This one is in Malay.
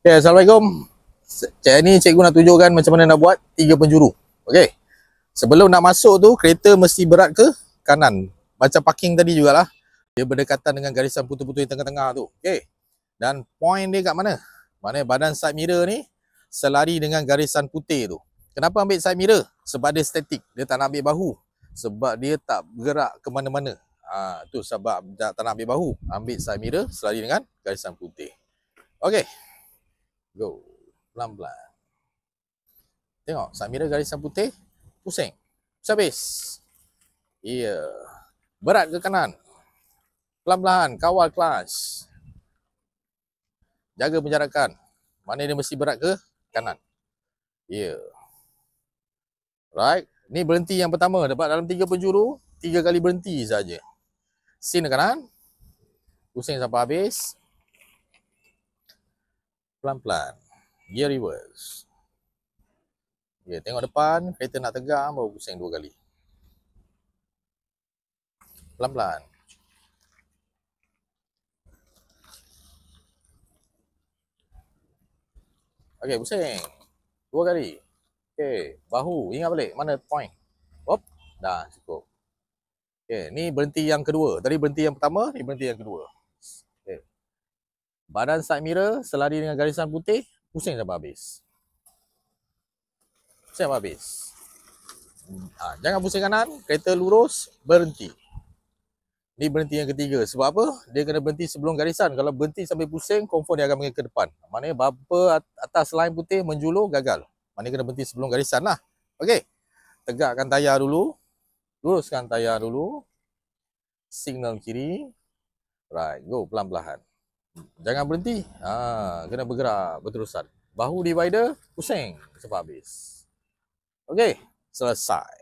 Okay, Assalamualaikum. Ni cikgu nak tunjukkan macam mana nak buat 3 penjuru. Okay. Sebelum nak masuk tu, kereta mesti berat ke kanan. Macam parking tadi jugalah. Dia berdekatan dengan garisan putih-putih tengah-tengah tu. Okay. Dan point dia kat mana? Mana badan side mirror ni selari dengan garisan putih tu. Kenapa ambil side mirror? Sebab dia statik. Dia tak nak ambil bahu. Sebab dia tak bergerak ke mana-mana. Tu sebab tak nak ambil bahu. Ambil side mirror selari dengan garisan putih. Okay. Go. Pelan-pelan. Tengok, side mirror garisan putih, pusing. Habis. Ya. Yeah. Berat ke kanan. Pelan-pelan, kawal kelas. Jaga penjarakan. Mana dia mesti berat ke kanan. Ya. Yeah. Right. Ni berhenti yang pertama. Dapat dalam 3 penjuru, 3 kali berhenti saja. Sin ke kanan. Pusing sampai habis. Pelan-pelan. Gear reverse. Ya, tengok depan, kereta nak tegak baru pusing 2 kali. Pelan-pelan. Okey, pusing 2 kali. Okey, bahu, ingat balik mana point. Hop, dah cukup. Okey, ni berhenti yang kedua. Tadi berhenti yang pertama, ni berhenti yang kedua. Okey. Badan side mirror selari dengan garisan putih, pusing sampai habis. Pusing sampai habis. Jangan pusing kanan, kereta lurus, berhenti. Ni berhenti yang ketiga. Sebab apa? Dia kena berhenti sebelum garisan. Kalau berhenti sampai pusing, confirm dia akan pergi ke depan. Maknanya bumper atas line putih menjulur, gagal. Maknanya kena berhenti sebelum garisan lah. Okey. Tegakkan tayar dulu. Luruskan tayar dulu. Signal kiri. Right, go pelan-pelan. Jangan berhenti. Kena bergerak berterusan. Bahu divider, pusing sampai habis. Okey, selesai.